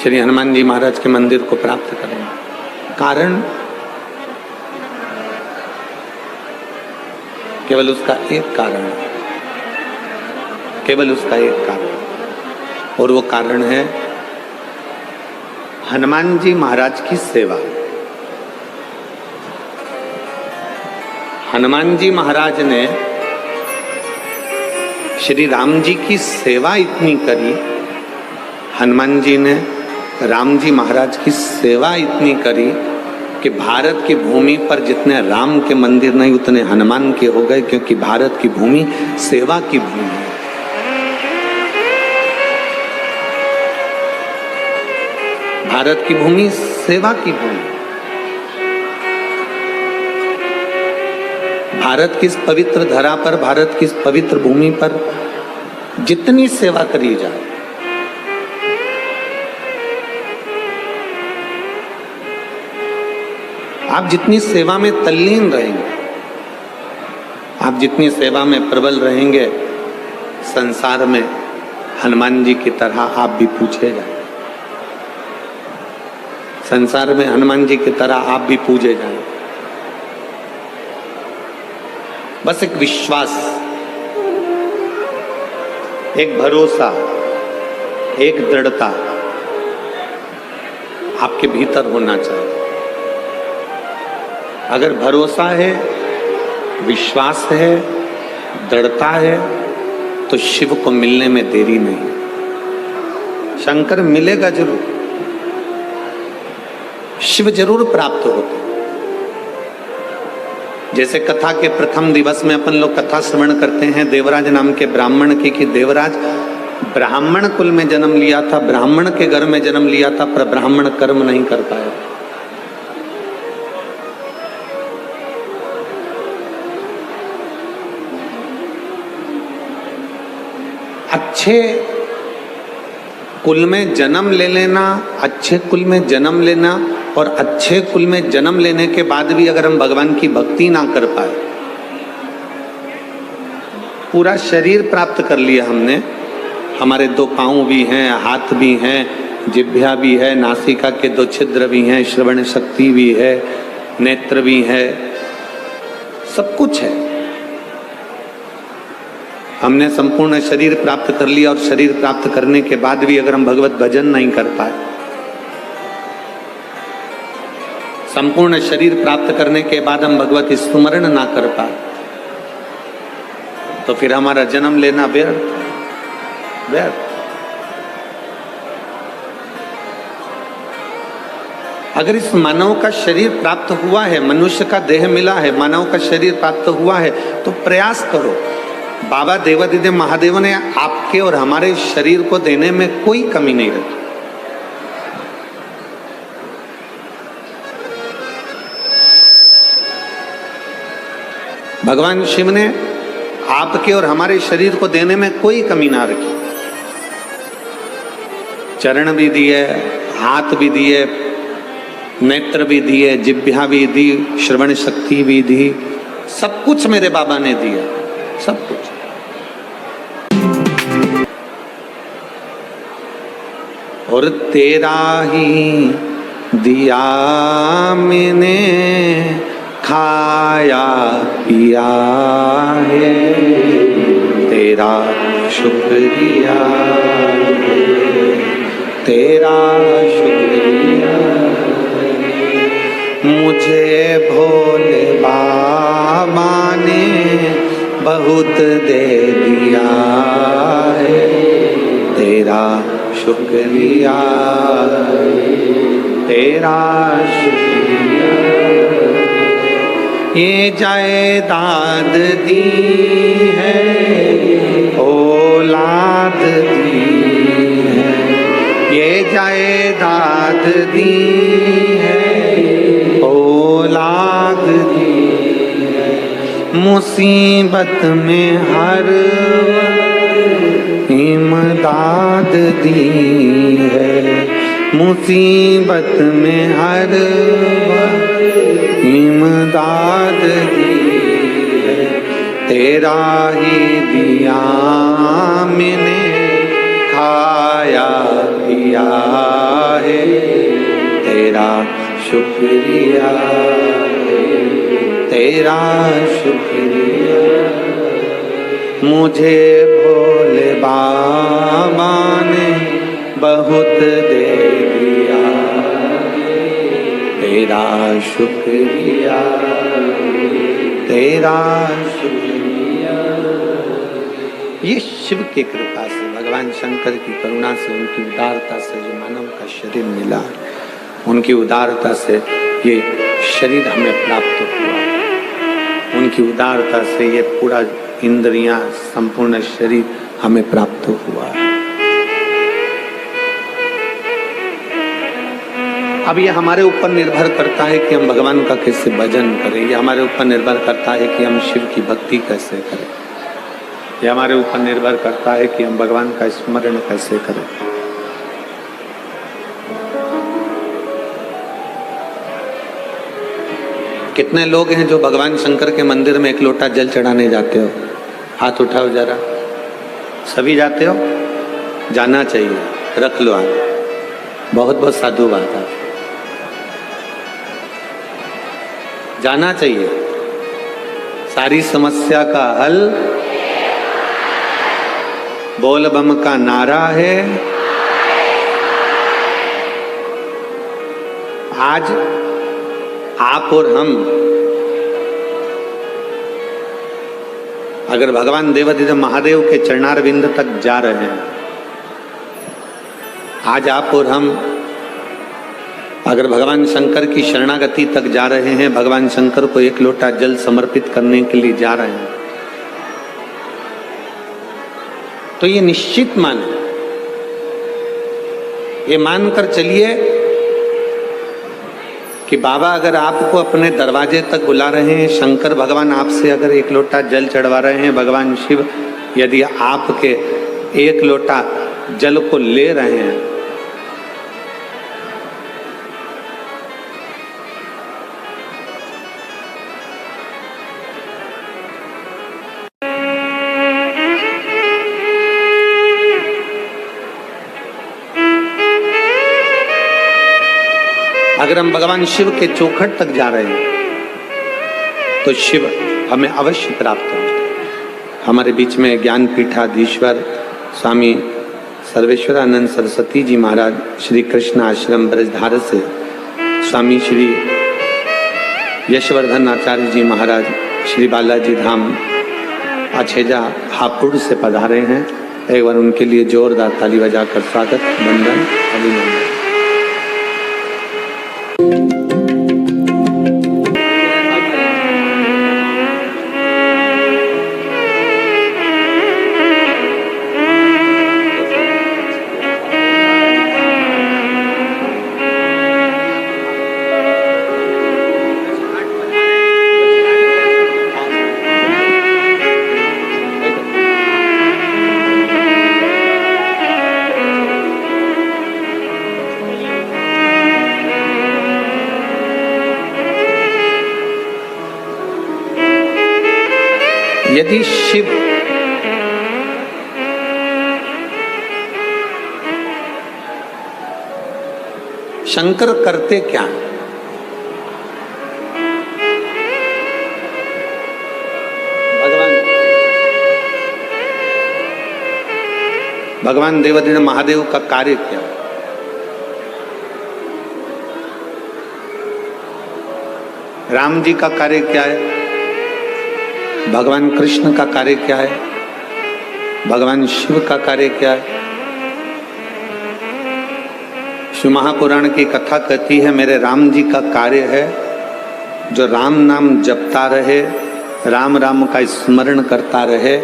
श्री हनुमान जी महाराज के मंदिर को प्राप्त करेंगे। कारण केवल उसका एक कारण है, केवल उसका एक कारण, और वो कारण है हनुमान जी महाराज की सेवा। हनुमान जी महाराज ने श्री राम जी की सेवा इतनी करी, हनुमान जी ने राम जी महाराज की सेवा इतनी करी कि भारत की भूमि पर जितने राम के मंदिर नहीं, उतने हनुमान के हो गए, क्योंकि भारत की भूमि सेवा की भूमि है। भारत की भूमि सेवा की भूमि। भारत की इस पवित्र धरा पर, भारत की इस पवित्र भूमि पर जितनी सेवा करी जाए, आप जितनी सेवा में तल्लीन रहेंगे, आप जितनी सेवा में प्रबल रहेंगे, संसार में हनुमान जी की तरह आप भी पूछे जाए, संसार में हनुमान जी की तरह आप भी पूजे जाएं। बस एक विश्वास, एक भरोसा, एक दृढ़ता आपके भीतर होना चाहिए। अगर भरोसा है, विश्वास है, दृढ़ता है, तो शिव को मिलने में देरी नहीं। शंकर मिलेगा जरूर, शिव जरूर प्राप्त होते। जैसे कथा के प्रथम दिवस में अपन लोग कथा श्रवण करते हैं देवराज नाम के ब्राह्मण की, कि देवराज ब्राह्मण कुल में जन्म लिया था, ब्राह्मण के घर में जन्म लिया था, पर ब्राह्मण कर्म नहीं कर पाया। अच्छे कुल में जन्म ले लेना, अच्छे कुल में जन्म लेना, और अच्छे कुल में जन्म लेने के बाद भी अगर हम भगवान की भक्ति ना कर पाए, पूरा शरीर प्राप्त कर लिया हमने, हमारे 2 पांव भी हैं, हाथ भी हैं, जिह्वा भी है, नासिका के 2 छिद्र भी हैं, श्रवण शक्ति भी है, नेत्र भी है, सब कुछ है। हमने संपूर्ण शरीर प्राप्त कर लिया, और शरीर प्राप्त करने के बाद भी अगर हम भगवत भजन नहीं कर पाए, संपूर्ण शरीर प्राप्त करने के बाद हम भगवत स्मरण ना कर पाए, तो फिर हमारा जन्म लेना व्यर्थ व्यर्थ। अगर इस मानव का शरीर प्राप्त हुआ है, मनुष्य का देह मिला है, मानव का शरीर प्राप्त हुआ है, तो प्रयास करो। बाबा देवादिदेव महादेव ने आपके और हमारे शरीर को देने में कोई कमी नहीं रखी। भगवान शिव ने आपके और हमारे शरीर को देने में कोई कमी ना रखी। चरण भी दिए, हाथ भी दिए, नेत्र भी दिए, जिह्वा भी दी, श्रवण शक्ति भी दी, सब कुछ मेरे बाबा ने दिया, सब कुछ। और तेरा ही दिया मैंने खाया पिया है, तेरा शुक्रिया तेरा शुक्रिया। मुझे भोले बाबा ने बहुत दे दिया है, तेरा शुक्रिया तेरा शुक्रिया। ये जायदाद दी है, औलाद दी है, ये जायदाद दी है, औलाद दी है। मुसीबत में हर इमदाद दी है, मुसीबत में हर इमदाद दी है। तेरा ही दिया मैंने खाया पिया है, तेरा शुक्रिया तेरा शुक्रिया। मुझे भोले बाबा ने बहुत दे दिया, तेरा शुक्रिया तेरा शुक्रिया। ये शिव की कृपा से, भगवान शंकर की करुणा से, उनकी उदारता से जो मानव का शरीर मिला, उनकी उदारता से ये शरीर हमें प्राप्त हुआ, उनकी उदारता से ये पूरा इंद्रियां, संपूर्ण शरीर हमें प्राप्त हुआ। अब ये हमारे ऊपर निर्भर करता है कि हम भगवान का कैसे भजन करें, ये हमारे ऊपर निर्भर करता है कि हम शिव की भक्ति कैसे करें, ये हमारे ऊपर निर्भर करता है कि हम भगवान का स्मरण कैसे करें। कितने लोग हैं जो भगवान शंकर के मंदिर में एक लोटा जल चढ़ाने जाते हो? हाथ उठाओ जरा। सभी जाते हो? जाना चाहिए, रख लो हाथ। बहुत बहुत साधु बात है, जाना चाहिए। सारी समस्या का हल बोल बम का नारा है। आज आप और हम अगर भगवान देवादिदेव महादेव के चरणारविंद तक जा रहे हैं, आज आप और हम अगर भगवान शंकर की शरणागति तक जा रहे हैं, भगवान शंकर को एक लोटा जल समर्पित करने के लिए जा रहे हैं, तो ये निश्चित माने, ये मानकर चलिए कि बाबा अगर आपको अपने दरवाजे तक बुला रहे हैं, शंकर भगवान आपसे अगर एक लोटा जल चढ़वा रहे हैं, भगवान शिव यदि आपके एक लोटा जल को ले रहे हैं, अगर हम भगवान शिव के चौखट तक जा रहे हैं तो शिव हमें अवश्य प्राप्त हो। हमारे बीच में ज्ञान पीठाधीश्वर स्वामी सर्वेश्वरानंद सरस्वती जी महाराज, श्री कृष्ण आश्रम ब्रजधार से स्वामी श्री यशवर्धन आचार्य जी महाराज, श्री बालाजी धाम अछेजा हापुड़ से पधारे हैं। एक बार उनके लिए जोरदार ताली बजाकर स्वागत, वंदन, अभिनंदन। यदि शिव शंकर करते क्या? भगवान देवादिदेव महादेव का कार्य क्या? राम जी का कार्य क्या है? भगवान कृष्ण का कार्य क्या है? भगवान शिव का कार्य क्या है? शिव महापुराण की कथा कहती है मेरे राम जी का कार्य है जो राम नाम जपता रहे, राम राम का स्मरण करता रहे,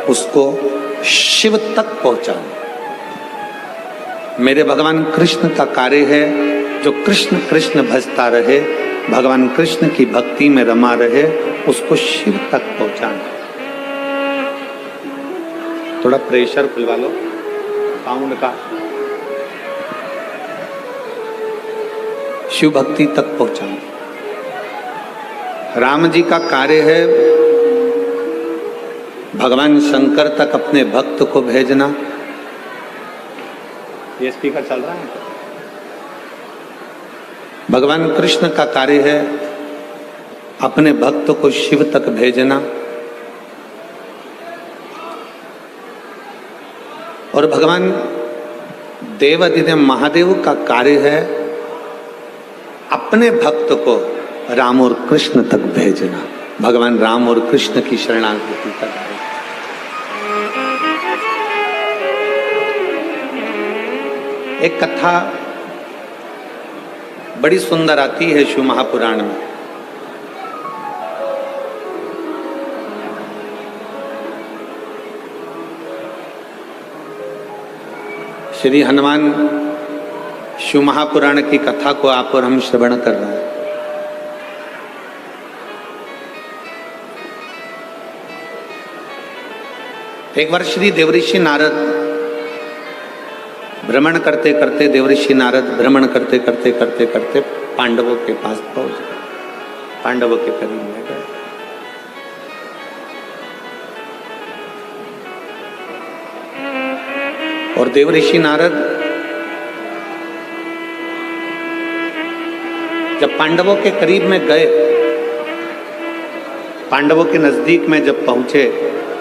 उसको शिव तक पहुंचाना। मेरे भगवान कृष्ण का कार्य है जो कृष्ण कृष्ण भजता रहे, भगवान कृष्ण की भक्ति में रमा रहे, उसको शिव तक पहुंचाना। थोड़ा प्रेशर खुलवा लो साउंड का। शिव भक्ति तक पहुंचाना। राम जी का कार्य है भगवान शंकर तक अपने भक्त को भेजना। ये स्पीकर चल रहा है। भगवान कृष्ण का कार्य है अपने भक्त को शिव तक भेजना। और भगवान देवादिदेव महादेव का कार्य है अपने भक्त को राम और कृष्ण तक भेजना। भगवान राम और कृष्ण की शरणागति तक। एक कथा बड़ी सुंदर आती है शिव महापुराण में। श्री हनुमान शिव महापुराण की कथा को आप और हम श्रवण कर रहे हैं। एक बार श्री देवऋषि नारद भ्रमण करते करते, देवऋषि नारद भ्रमण करते करते करते करते पांडवों के पास पहुंच गए, पांडवों के करीब में गए। और देवऋषि नारद जब पांडवों के करीब में गए, पांडवों के नजदीक में जब पहुंचे,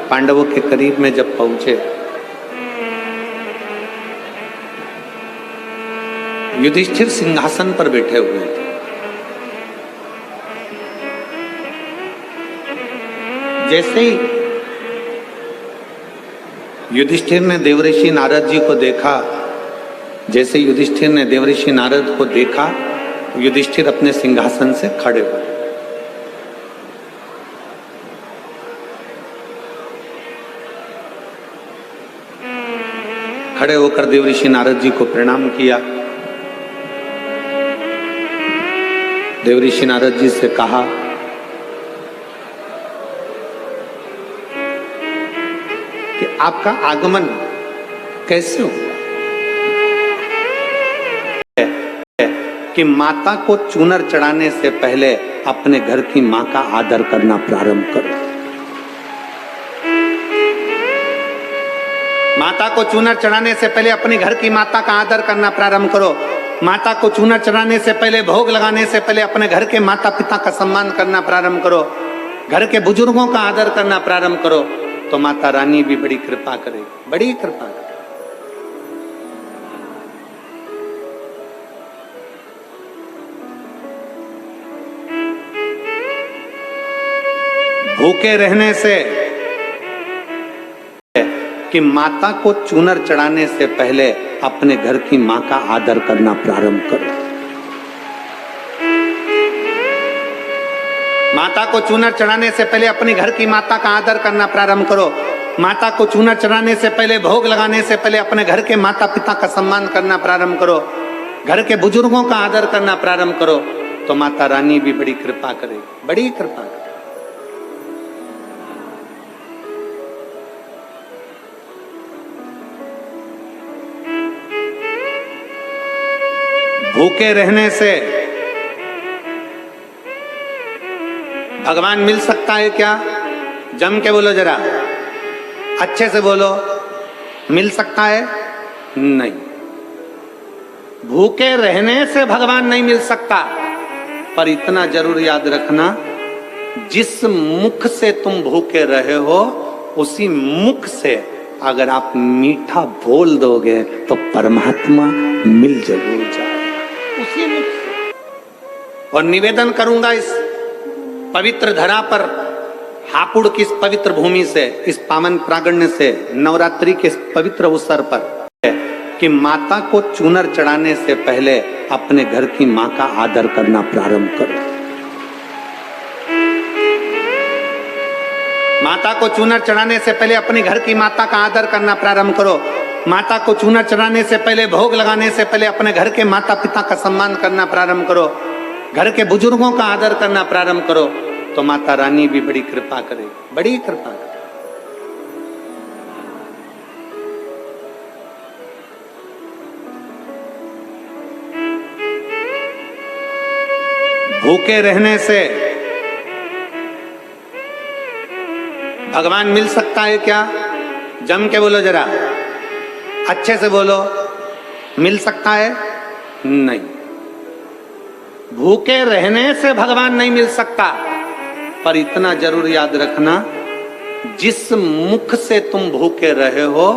पांडवों के करीब में जब पहुंचे, युधिष्ठिर सिंहासन पर बैठे हुए थे। जैसे ही युधिष्ठिर ने देवऋषि नारद जी को देखा, जैसे युधिष्ठिर ने देवऋषि नारद को देखा, युधिष्ठिर अपने सिंहासन से खड़े हुए। खड़े होकर देवऋषि नारद जी को प्रणाम किया। देवऋषि नारद जी से कहा कि आपका आगमन कैसे हुआ? कि माता को चूनर चढ़ाने से पहले अपने घर की मां का आदर करना प्रारंभ करो। माता को चूनर चढ़ाने से पहले अपने घर की माता का आदर करना प्रारंभ करो। माता को चूनर चढ़ाने से पहले, भोग लगाने से पहले अपने घर के माता पिता का सम्मान करना प्रारंभ करो। घर के बुजुर्गों का आदर करना प्रारंभ करो, तो माता रानी भी बड़ी कृपा करेगी, बड़ी कृपा करेगी। भूखे रहने से कि माता को चूनर चढ़ाने से पहले अपने घर की माँ का आदर करना प्रारंभ करो। माता को चूनर चढ़ाने से पहले अपने घर की माता का आदर करना प्रारंभ करो। माता को चूनर चढ़ाने से पहले, भोग लगाने से पहले अपने घर के माता पिता का सम्मान करना प्रारंभ करो। घर के बुजुर्गों का आदर करना प्रारंभ करो, तो माता रानी भी बड़ी कृपा करेगी, बड़ी कृपा करेगी। भूखे रहने से भगवान मिल सकता है क्या? जम के बोलो जरा, अच्छे से बोलो, मिल सकता है? नहीं। भूखे रहने से भगवान नहीं मिल सकता, पर इतना जरूर याद रखना, जिस मुख से तुम भूखे रहे हो उसी मुख से अगर आप मीठा बोल दोगे तो परमात्मा मिल जरूर जाएगा उसी मुख से। और निवेदन करूंगा इस पवित्र धरा पर, हापुड़ की इस पवित्र भूमि से, इस पावन प्रांगण से, नवरात्रि के इस पवित्र अवसर पर, कि माता को चूनर चढ़ाने से पहले अपने घर की माँ का आदर करना प्रारंभ करो। माता को चूनर चढ़ाने से पहले अपने घर की माता का आदर करना प्रारंभ करो। माता को चूनर चढ़ाने से पहले, भोग लगाने से पहले अपने घर के माता पिता का सम्मान करना प्रारंभ करो। घर के बुजुर्गों का आदर करना प्रारंभ करो, तो माता रानी भी बड़ी कृपा करेगी, बड़ी कृपा करेगी। भूखे रहने से भगवान मिल सकता है क्या? जम के बोलो जरा, अच्छे से बोलो, मिल सकता है? नहीं। भूखे रहने से भगवान नहीं मिल सकता, पर इतना जरूर याद रखना, जिस मुख से तुम भूखे रहे हो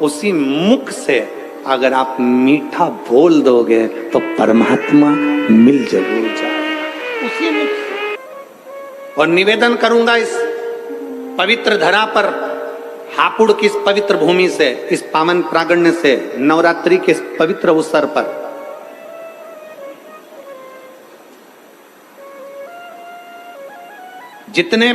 उसी मुख से अगर आप मीठा बोल दोगे तो परमात्मा मिल जरूर जाएगा उसी मुख से। और निवेदन करूंगा इस पवित्र धरा पर, हापुड़ की इस पवित्र भूमि से, इस पावन प्रांगण से, नवरात्रि के इस पवित्र अवसर पर, जितने